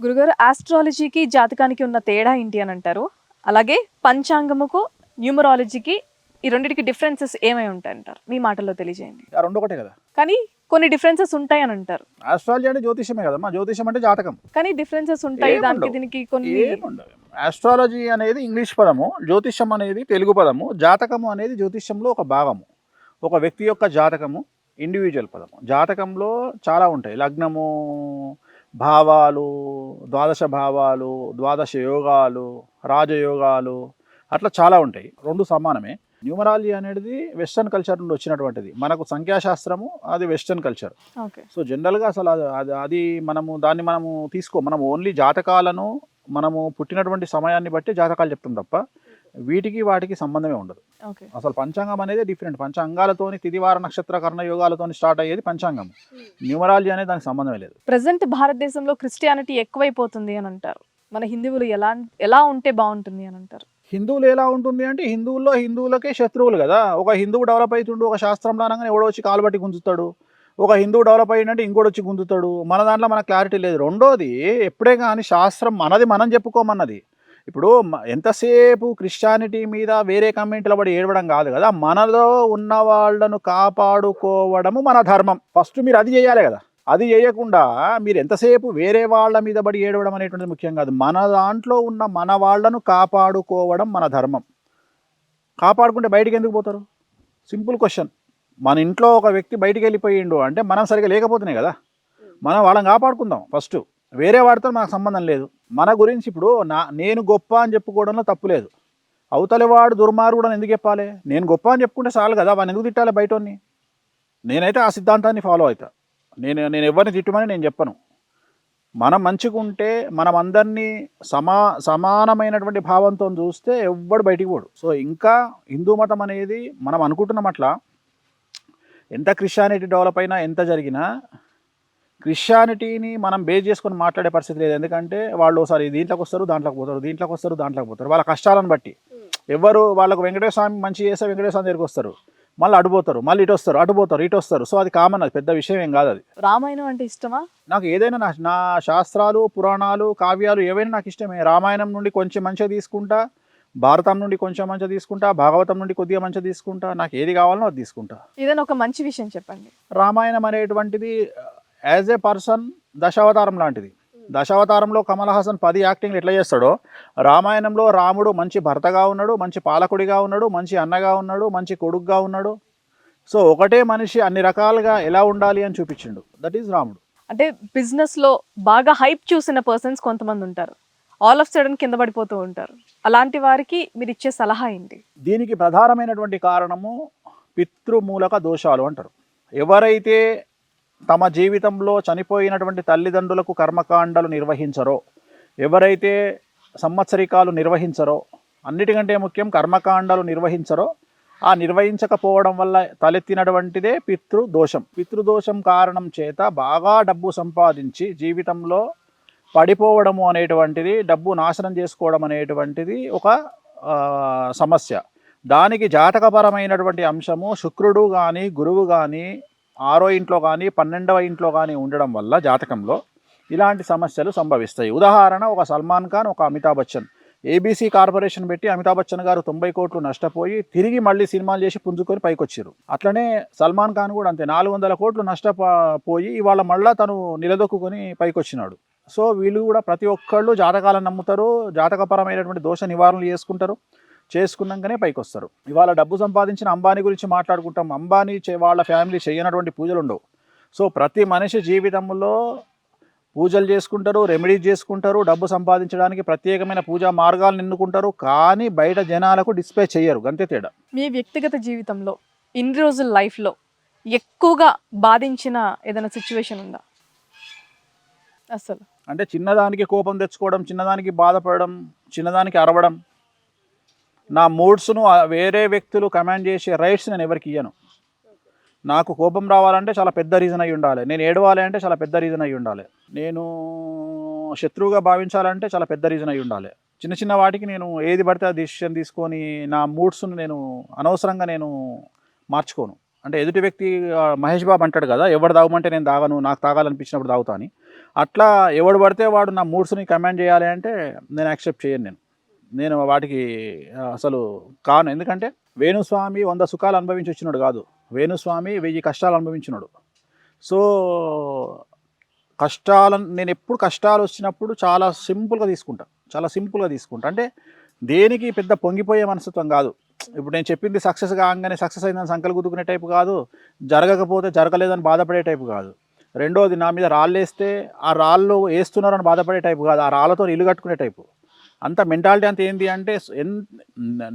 గురుగారు ఆస్ట్రాలజీకి జాతకానికి ఉన్న తేడా ఏంటి అని అంటారు? అలాగే పంచాంగముకు, న్యూమరాలజీకి ఈ రెండిటికి డిఫరెన్సెస్ ఏమై ఉంటాయంటారు? మీ మాటల్లో తెలియజేయండి. ఆ రెండు ఒకటే కదా. కానీ కొన్ని డిఫరెన్సెస్ ఉంటాయి అని అంటారు. ఆస్ట్రాలజీ అంటే జ్యోతిషమే కదమ్మా. జ్యోతిషం అంటే జాతకం. కానీ డిఫరెన్సెస్ ఉంటాయి దానికి ఏముండవు. దీనికి కొన్ని. ఏముండవు. ఆస్ట్రాలజీ అనేది ఇంగ్లీష్ పదము, జ్యోతిషం అనేది తెలుగు పదము, జాతకము అనేది జ్యోతిషంలో ఒక భాగము. ఒక వ్యక్తి యొక్క జాతకము ఇండివిజువల్ పదము. జాతకంలో చాలా ఉంటాయి. లగ్నము, భావాలు, ద్వాదశ భావాలు, ద్వాదశ యోగాలు, రాజయోగాలు, అట్లా చాలా ఉంటాయి. రెండు సమానమే. న్యూమరాలజీ అనేది వెస్టర్న్ కల్చర్ నుండి వచ్చినటువంటిది. మనకు సంఖ్యాశాస్త్రము అది వెస్టర్న్ కల్చర్. ఓకే. సో జనరల్గా అసలు అది మనము తీసుకో. మనం ఓన్లీ జాతకాలను మనము పుట్టినటువంటి సమయాన్ని బట్టి జాతకాలు చెప్తాం తప్ప వీటికి వాటికి సంబంధమే ఉండదు. ఓకే. అసలు పంచాంగం అనేది డిఫరెంట్. పంచాంగాలతోని తిదివార నక్షత్ర కర్ణ యోగాలతోని స్టార్ట్ అయ్యేది పంచాంగం. న్యూమరాలజీ అనేది దానికి సంబంధమే లేదు. ప్రెసెంట్ భారతదేశంలో క్రిస్టియానిటీ ఎక్కువైపోతుంది అని అంటారు. మన హిందువులు ఎలా ఉంటే బాగుంటుంది అని అంటారు? హిందువులు ఎలా ఉంటుంది అంటే హిందువులకే శత్రువులు కదా. ఒక హిందువు డెవలప్ అవుతుండు, ఒక శాస్త్రంలో అనగానే ఎవడో వచ్చి కాలు బట్టి గుంజుతాడు. ఒక హిందువు డెవలప్ అయ్యిందంటే ఇంకోటి వచ్చి గుంజుతాడు. మన దాంట్లో మనకు క్లారిటీ లేదు. రెండోది, ఎప్పుడే కానీ శాస్త్రం మనది మనం చెప్పుకోమన్నది. ఇప్పుడు ఎంతసేపు క్రిస్టియానిటీ మీద వేరే కమ్యూనిటీలో పడి ఏడవడం కాదు కదా. మనలో ఉన్న వాళ్ళను కాపాడుకోవడము మన ధర్మం. ఫస్ట్ మీరు అది చేయాలి కదా. అది చేయకుండా మీరు ఎంతసేపు వేరే వాళ్ళ మీద పడి ఏడవడం అనేటువంటిది ముఖ్యం కాదు. మన దాంట్లో ఉన్న మన వాళ్ళను కాపాడుకోవడం మన ధర్మం. కాపాడుకుంటే బయటికి ఎందుకు పోతారు? Simple question. మన ఇంట్లో ఒక వ్యక్తి బయటికి వెళ్ళిపోయిండు అంటే మనం సరిగా లేకపోతున్నాయి కదా. మనం వాళ్ళని కాపాడుకుందాం ఫస్ట్. వేరే వాడితో మనకు సంబంధం లేదు. మన గురించి ఇప్పుడు నేను గొప్ప అని చెప్పుకోవడంలో తప్పు లేదు. అవతలి వాడు దుర్మార్గుడు అని ఎందుకు చెప్పాలి? నేను గొప్ప అని చెప్పుకుంటే చాలు కదా. వాడిని ఎందుకు తిట్టాలి బయటోని? నేనైతే ఆ సిద్ధాంతాన్ని ఫాలో అవుతా. నేను ఎవరిని తిట్టమని నేను చెప్పను. మనం మంచిగా ఉంటే మనం అందరినీ సమానమైనటువంటి భావంతో చూస్తే ఎవ్వడు బయటికి పోడు. సో ఇంకా హిందూ మతం అనేది మనం అనుకుంటున్నాం అట్లా. ఎంత క్రిస్టియానిటీ డెవలప్ అయినా ఎంత జరిగినా క్రిస్టియానిటీని మనం బేస్ చేసుకొని మాట్లాడే పరిస్థితి లేదు. ఎందుకంటే వాళ్ళు ఒకసారి దీంట్లోకి వస్తారు, దాంట్లోకి పోతారు, దీంట్లోకి వస్తారు, దాంట్లోకి పోతారు. వాళ్ళ కష్టాలను బట్టి ఎవరు వాళ్ళకు వెంకటేశ్వర స్వామి మంచి చేస్తే వెంకటేశ్వర స్వామి దగ్గరికి వస్తారు, మళ్ళీ అడుపోతారు, మళ్ళీ ఇటు వస్తారు, అటుపోతారు, ఇటు వస్తారు. సో అది కామన్, అది పెద్ద విషయం ఏం కాదు. అది రామాయణం అంటే ఇష్టమా? నాకు ఏదైనా నా శాస్త్రాలు, పురాణాలు, కావ్యాలు ఏవైనా నాకు ఇష్టమే. రామాయణం నుండి కొంచెం మంచిగా తీసుకుంటా, భారతం నుండి కొంచెం మంచిగా తీసుకుంటా, భాగవతం నుండి కొద్దిగా మంచిగా తీసుకుంటా. నాకు ఏది కావాలనో అది తీసుకుంటా. ఏదైనా ఒక మంచి విషయం చెప్పండి. రామాయణం అనేటువంటిది యాజ్ ఏ పర్సన్ దశావతారం లాంటిది. దశావతారంలో కమల్ హాసన్ 10 యాక్టింగ్లు ఎట్లా చేస్తాడో, రామాయణంలో రాముడు మంచి భర్తగా ఉన్నాడు, మంచి పాలకుడిగా ఉన్నాడు, మంచి అన్నగా ఉన్నాడు, మంచి కొడుకుగా ఉన్నాడు. సో ఒకటే మనిషి అన్ని రకాలుగా ఎలా ఉండాలి అని చూపించిండు. దట్ ఈజ్ రాముడు. అంటే బిజినెస్లో బాగా హైప్ చూసిన పర్సన్స్ కొంతమంది ఉంటారు, ఆల్ ఆఫ్ సడన్ కింద పడిపోతూ ఉంటారు. అలాంటి వారికి మీరు ఇచ్చే సలహా ఏంటి? దీనికి ప్రధానమైనటువంటి కారణము పితృమూలక దోషాలు అంటారు. ఎవరైతే తమ జీవితంలో చనిపోయినటువంటి తల్లిదండ్రులకు కర్మకాండలు నిర్వహించరో, ఎవరైతే సంవత్సరికాలు నిర్వహించరో, అన్నిటికంటే ముఖ్యం కర్మకాండలు నిర్వహించరో, ఆ నిర్వహించకపోవడం వల్ల తలెత్తినటువంటిదే పితృదోషం. పితృదోషం కారణం చేత బాగా డబ్బు సంపాదించి జీవితంలో పడిపోవడము అనేటువంటిది, డబ్బు నాశనం చేసుకోవడం అనేటువంటిది ఒక సమస్య. దానికి జాతకపరమైనటువంటి అంశము శుక్రుడు కానీ, గురువు కానీ 6వ ఇంట్లో కానీ 12వ ఇంట్లో కానీ ఉండడం వల్ల జాతకంలో ఇలాంటి సమస్యలు సంభవిస్తాయి. ఉదాహరణ, ఒక సల్మాన్ ఖాన్, ఒక అమితాబ్ బచ్చన్. ఏబీసీ కార్పొరేషన్ పెట్టి అమితాబ్ బచ్చన్ గారు 90 కోట్లు నష్టపోయి తిరిగి మళ్ళీ సినిమాలు చేసి పుంజుకొని పైకొచ్చారు. అట్లనే సల్మాన్ ఖాన్ కూడా అంతే, 400 కోట్లు నష్టపోయి ఇవాళ మళ్ళీ తను నిలదొక్కుని పైకొచ్చినాడు. సో వీళ్ళు కూడా ప్రతి ఒక్కళ్ళు జాతకాలను నమ్ముతారు, జాతకపరమైనటువంటి దోష నివారణలు చేసుకున్నాకనే పైకి వస్తారు. ఇవాళ డబ్బు సంపాదించిన అంబానీ గురించి మాట్లాడుకుంటాం. అంబానీ వాళ్ళ ఫ్యామిలీ చేయనటువంటి పూజలు ఉండవు. సో ప్రతి మనిషి జీవితంలో పూజలు చేసుకుంటారు, రెమెడీస్ చేసుకుంటారు, డబ్బు సంపాదించడానికి ప్రత్యేకమైన పూజా మార్గాలను ఎన్నుకుంటారు. కానీ బయట జనాలకు డిస్ప్లే చేయరు, అంతే తేడా. మీ వ్యక్తిగత జీవితంలో ఇన్ని రోజుల లైఫ్లో ఎక్కువగా బాధించిన ఏదైనా సిచ్యువేషన్ ఉందా? అసలు అంటే చిన్నదానికి కోపం తెచ్చుకోవడం, చిన్నదానికి బాధపడడం, చిన్నదానికి అరవడం, నా మూడ్స్ను వేరే వ్యక్తులు కమాండ్ చేసే రైట్స్ నేను ఎవరికి ఇయ్యను. నాకు కోపం రావాలంటే చాలా పెద్ద రీజన్ అయి ఉండాలి, నేను ఏడవాలి అంటే చాలా పెద్ద రీజన్ అయి ఉండాలి, నేను శత్రువుగా భావించాలంటే చాలా పెద్ద రీజన్ అయి ఉండాలి. చిన్న చిన్న వాటికి నేను ఏది పడితే ఆ డిసిషన్ తీసుకొని నా మూడ్స్ను నేను అనవసరంగా నేను మార్చుకోను. అంటే ఎదుటి వ్యక్తి మహేష్ బాబు అంటాడు కదా, ఎవడు తాగమంటే నేను తాగను, నాకు తాగాలనిపించినప్పుడు తాగుతా అని. అట్లా ఎవడు పడితే వాడు నా మూడ్స్ని కమాండ్ చేయాలి అంటే నేను యాక్సెప్ట్ చేయను. నేను వాటికి అసలు కాను. ఎందుకంటే వేణుస్వామి 100 సుఖాలు అనుభవించి వచ్చినాడు కాదు, వేణుస్వామి 1000 కష్టాలు అనుభవించినాడు. సో నేను ఎప్పుడు కష్టాలు వచ్చినప్పుడు చాలా సింపుల్గా తీసుకుంటా. అంటే దేనికి పెద్ద పొంగిపోయే మనస్తత్వం కాదు. ఇప్పుడు నేను చెప్పింది సక్సెస్ కాగానే సక్సెస్ అయిందని సంకలు గుద్దుకునే టైపు కాదు, జరగకపోతే జరగలేదని బాధపడే టైపు కాదు. రెండోది, నా మీద రాళ్ళు వేస్తే ఆ రాళ్ళు వేస్తున్నారని బాధపడే టైపు కాదు, ఆ రాళ్ళతో ఇల్లు కట్టుకునే టైపు. అంత మెంటాలిటీ అంత ఏంటి అంటే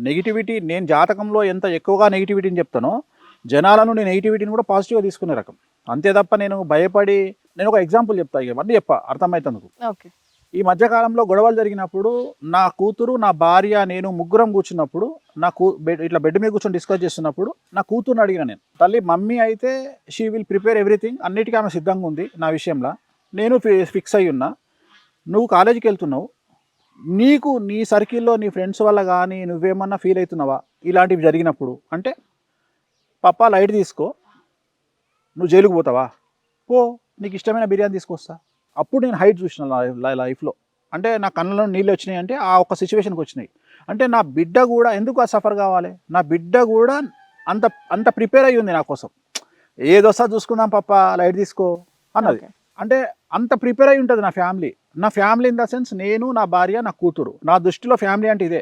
నెగిటివిటీ, నేను జాతకంలో ఎంత ఎక్కువగా నెగిటివిటీని చెప్తానో జనాలను నేను నెగిటివిటీని కూడా పాజిటివ్గా తీసుకునే రకం. అంతే తప్ప నేను భయపడి, నేను ఒక ఎగ్జాంపుల్ చెప్తా, ఇవన్నీ అర్థమవుతుంది. ఓకే. ఈ మధ్యకాలంలో గొడవలు జరిగినప్పుడు నా కూతురు, నా భార్య, నేను ముగ్గురం కూర్చున్నప్పుడు ఇట్లా బెడ్ మీద కూర్చొని డిస్కస్ చేస్తున్నప్పుడు నా కూతురుని అడిగిన నేను, తల్లి మమ్మీ అయితే షీ విల్ ప్రిపేర్ ఎవ్రీథింగ్, అన్నిటికీ ఆమె సిద్ధంగా ఉంది నా విషయంలో, నేను ఫిక్స్ అయ్యి ఉన్నా, నువ్వు కాలేజీకి వెళ్తున్నావు, నీకు నీ సర్కిల్లో నీ ఫ్రెండ్స్ వల్ల కానీ నువ్వేమన్నా ఫీల్ అవుతున్నావా ఇలాంటివి జరిగినప్పుడు అంటే, పప్పా లైట్ తీసుకో, నువ్వు జైలుకు పోతావా, పో, నీకు ఇష్టమైన బిర్యానీ తీసుకొస్తా. అప్పుడు నేను హైట్ చూసిన లైఫ్లో. అంటే నా కళ్ళలో నీళ్ళు వచ్చినాయి అంటే ఆ ఒక్క సిచ్యువేషన్కి వచ్చినాయి. అంటే నా బిడ్డ కూడా ఎందుకు ఆ సఫర్ కావాలి, నా బిడ్డ కూడా అంత ప్రిపేర్ అయ్యి ఉంది నా కోసం. ఏదొస్తా చూసుకుందాం పప్ప లైట్ తీసుకో అన్నది. అంటే అంత ప్రిపేర్ అయి ఉంటుంది నా ఫ్యామిలీ ఇన్ ద సెన్స్, నేను, నా భార్య, నా కూతురు. నా దృష్టిలో ఫ్యామిలీ అంటే ఇదే.